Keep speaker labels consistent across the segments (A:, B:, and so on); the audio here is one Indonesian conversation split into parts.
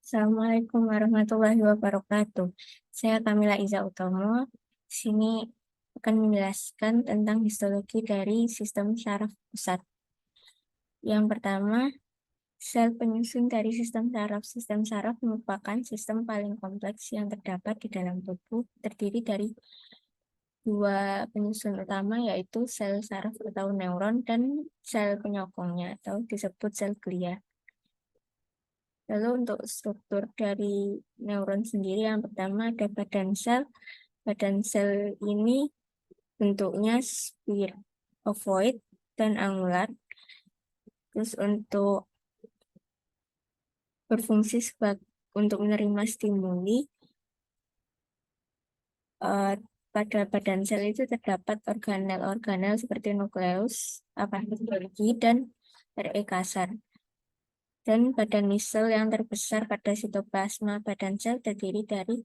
A: Assalamualaikum warahmatullahi wabarakatuh. Saya Kamila Iza Utomo. Di sini akan menjelaskan tentang histologi dari sistem saraf pusat. Yang pertama, sel penyusun dari sistem saraf. Sistem saraf merupakan sistem paling kompleks yang terdapat di dalam tubuh, terdiri dari dua penyusun utama, yaitu sel saraf atau neuron dan sel penyokongnya atau disebut sel glia. Lalu untuk struktur dari neuron sendiri, yang pertama ada badan sel. Badan sel ini bentuknya sphere, ovoid, dan angular. Terus untuk berfungsi untuk menerima stimuli, eh, pada badan sel itu terdapat organel-organel seperti nukleus, aparatus Golgi, dan RE kasar. Dan badan sel yang terbesar pada sitoplasma badan sel terdiri dari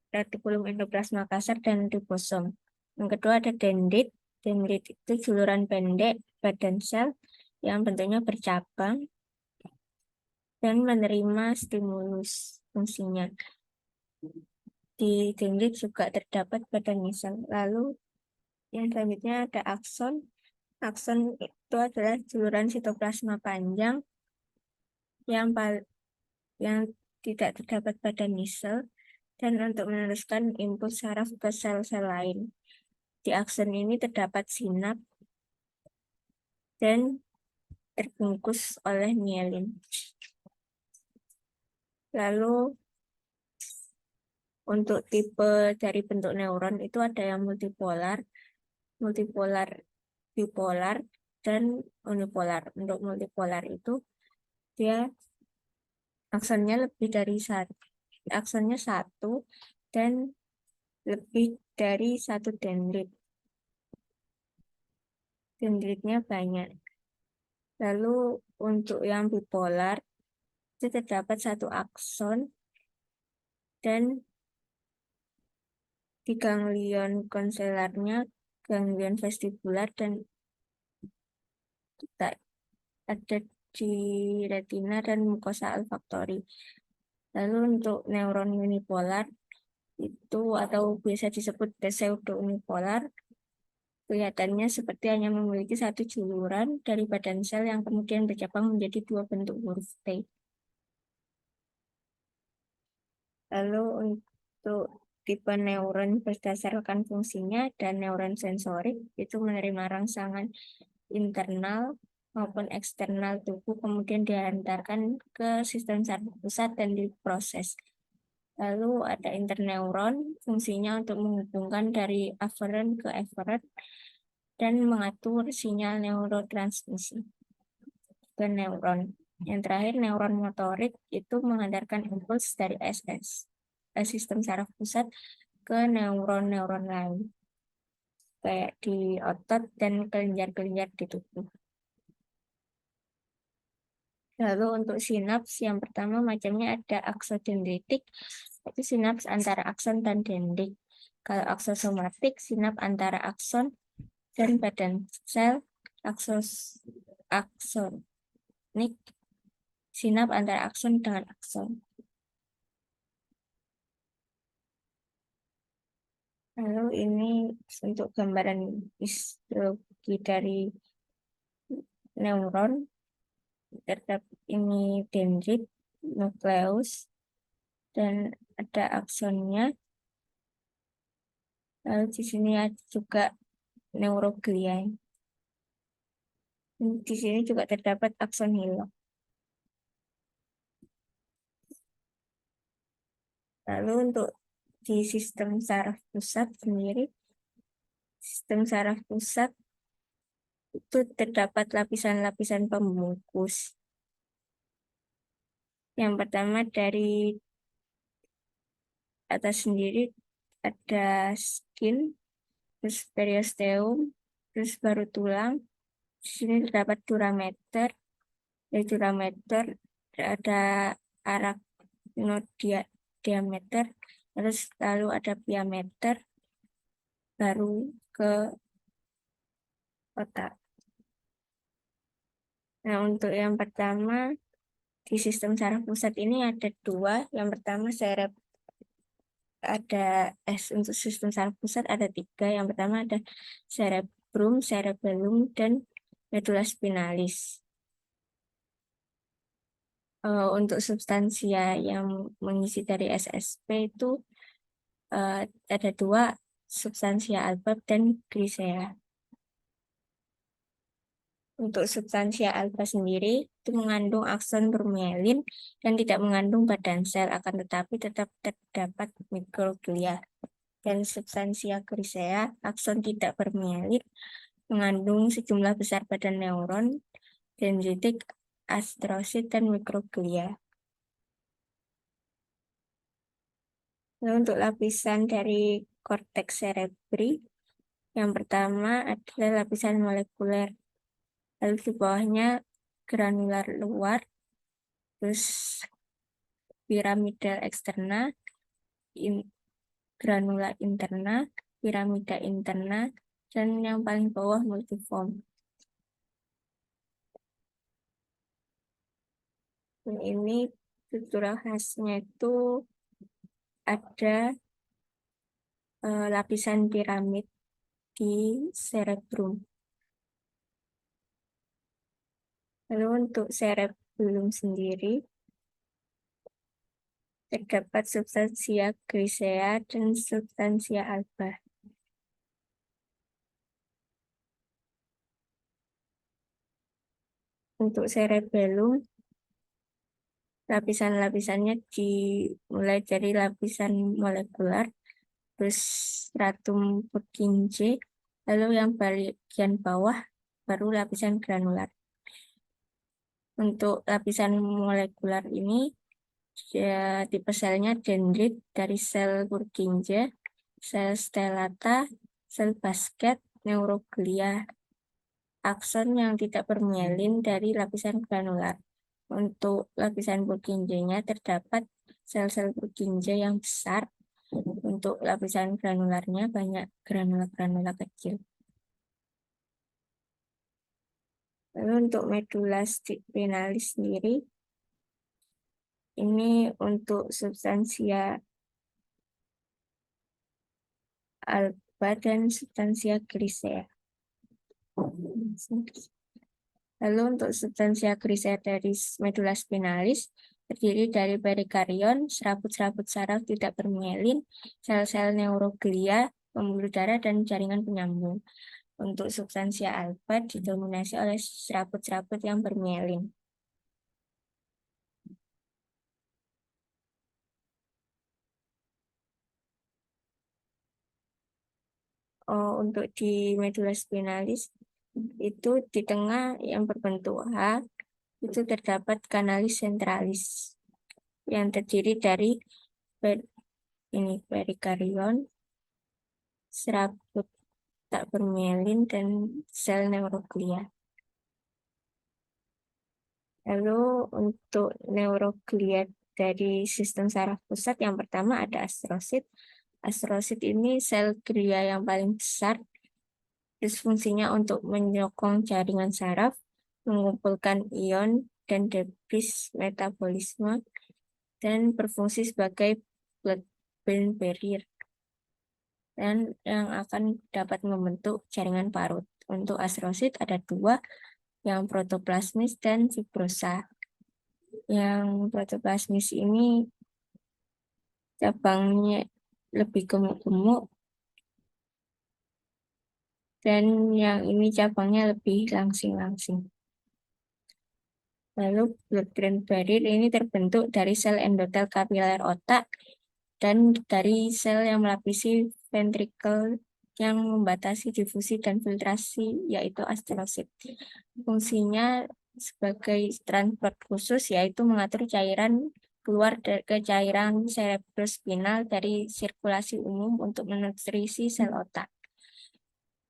A: retikulum endoplasma kasar dan ribosom. Yang kedua ada dendrit. Dendrit itu juluran pendek badan sel yang bentuknya bercabang dan menerima stimulus fungsinya. Di dendrit juga terdapat badan sel. Lalu yang selanjutnya ada akson. Akson itu adalah juluran sitoplasma panjang yang yang tidak terdapat badan sel dan untuk meneruskan impuls saraf ke sel-sel lain. Di akson ini terdapat sinap dan terbungkus oleh mielin. Lalu untuk tipe dari bentuk neuron itu ada yang multipolar, multipolar, bipolar, dan unipolar. Untuk multipolar itu dia aksonnya satu dan lebih dari satu dendrit. Dendritnya banyak. Lalu untuk yang bipolar itu terdapat satu akson dan di ganglion konselernya, ganglion vestibular, dan ada di retina dan mukosa olfaktori. Lalu untuk neuron unipolar itu atau biasa disebut pseudo unipolar, kelihatannya seperti hanya memiliki satu juluran dari badan sel yang kemudian bercabang menjadi dua bentuk huruf T. Lalu untuk tipe neuron berdasarkan fungsinya dan neuron sensorik itu menerima rangsangan internal maupun eksternal tubuh kemudian diantarkan ke sistem saraf pusat dan diproses. Lalu ada interneuron, fungsinya untuk menghubungkan dari afferent ke efferent dan mengatur sinyal neurotransmisi ke neuron. Yang terakhir, neuron motorik itu menghantarkan impuls dari sistem saraf pusat ke neuron-neuron lain, kayak di otot dan kelenjar-kelenjar di tubuh. Lalu untuk sinaps, yang pertama macamnya ada aksodendritik, itu sinaps antara akson dan dendrit. Kalau aksosomatik, sinaps antara akson dan badan sel. Aksonik, sinaps antara akson dengan akson. Lalu ini untuk gambaran histologi dari neuron. Terdapat ini dendrit, nukleus, dan ada aksonnya. Lalu di sini ada juga neuroglia. Di sini juga terdapat akson hilok. Lalu untuk di sistem saraf pusat sendiri, sistem saraf pusat itu terdapat lapisan-lapisan pembungkus. Yang pertama dari atas sendiri ada skin, terus periosteum, terus baru tulang. Di sini terdapat durameter. Dari durameter ada arachnodiameter, terus lalu ada piameter, baru ke otak. Nah, untuk yang pertama, di sistem saraf pusat ini ada dua. Yang pertama untuk sistem saraf pusat ada tiga. Yang pertama ada cerebrum, cerebellum, dan medulla spinalis. Untuk substansia yang mengisi dari SSP itu ada dua, substansia alba dan grisea. Untuk substansia alfa sendiri itu mengandung akson bermielin dan tidak mengandung badan sel, akan tetapi tetap terdapat mikroglia. Dan substansia grisea, akson tidak bermielin, mengandung sejumlah besar badan neuron, dendritik, astrosit, dan mikroglia. Lalu untuk lapisan dari korteks cerebri, yang pertama adalah lapisan molekuler. Lalu di bawahnya granular luar, terus piramidal eksterna, granula interna, piramida interna, dan yang paling bawah multiform. Dan ini struktural khasnya itu ada lapisan piramid di cerebrum. Lalu untuk cerebellum sendiri, terdapat substansia grisea dan substansia alba. Untuk cerebellum, lapisan-lapisannya dimulai dari lapisan molekular, terus stratum Purkinje, lalu yang bagian bawah baru lapisan granular. Untuk lapisan molekular ini, tipe selnya dendrit dari sel Purkinje, sel stellata, sel basket, neuroglia, akson yang tidak bermielin dari lapisan granular. Untuk lapisan Purkinje-nya terdapat sel-sel Purkinje yang besar. Untuk lapisan granularnya banyak granula-granula kecil. Lalu untuk medulla spinalis sendiri, ini untuk substansia alba dan substansia grisea. Lalu untuk substansia grisea dari medulla spinalis terdiri dari perikarion, serabut-serabut saraf tidak bermielin, sel-sel neuroglia, pembuluh darah, dan jaringan penyambung. Untuk substansia alfa didominasi oleh serabut-serabut yang bermielin. Untuk di medulla spinalis itu di tengah yang berbentuk H itu terdapat kanalis centralis yang terdiri dari perikarion, serabut tak bermielin, dan sel neuroglia. Lalu untuk neuroglia dari sistem saraf pusat, yang pertama ada astrosit. Astrosit ini sel glia yang paling besar. Terus fungsinya untuk menyokong jaringan saraf, mengumpulkan ion dan debris metabolisme, dan berfungsi sebagai blood-brain barrier, dan yang akan dapat membentuk jaringan parut. Untuk astrosit ada dua, yang protoplasmis dan fibrosa. Yang protoplasmis ini cabangnya lebih gemuk-gemuk, dan yang ini cabangnya lebih langsing-langsing. Lalu blood-brain barrier ini terbentuk dari sel endotel kapiler otak dan dari sel yang melapisi ventrikel yang membatasi difusi dan filtrasi, yaitu astrosit. Fungsinya sebagai transport khusus, yaitu mengatur cairan keluar ke cairan cerebrospinal dari sirkulasi umum untuk menutrisi sel otak.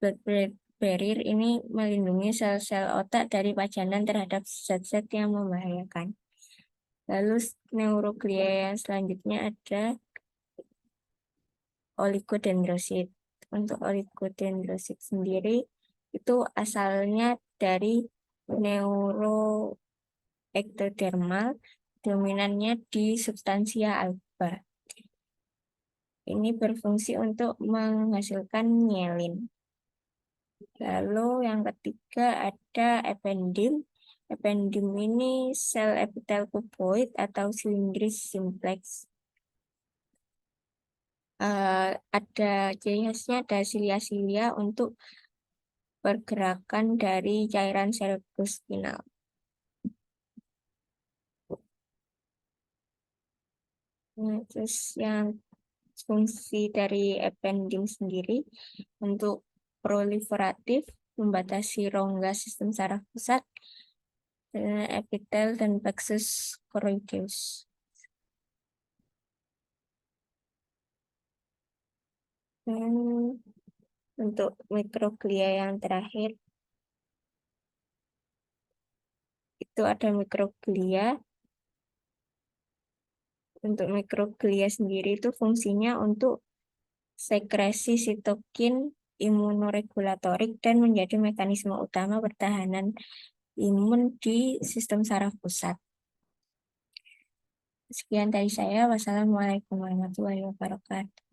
A: Blood-brain barrier ini melindungi sel-sel otak dari pajanan terhadap zat-zat yang membahayakan. Lalu neuroglia yang selanjutnya ada oligodendrosit. Untuk oligodendrosit sendiri itu asalnya dari neuroektodermal, dominannya di substansia alba. Ini berfungsi untuk menghasilkan myelin. Lalu yang ketiga ada ependim. Ependim ini sel epitel kuboid atau silindris simplex. Ada ciri khasnya, ada silia-silia untuk pergerakan dari cairan cerebrospinal. Nah, terus yang fungsi dari ependim sendiri untuk proliferatif, membatasi rongga sistem saraf pusat, epitel dan plexus choroideus. Dan untuk mikroglia yang terakhir, itu ada mikroglia. Untuk mikroglia sendiri itu fungsinya untuk sekresi sitokin imunoregulatorik dan menjadi mekanisme utama pertahanan imun di sistem saraf pusat. Sekian dari saya. Wassalamualaikum warahmatullahi wabarakatuh.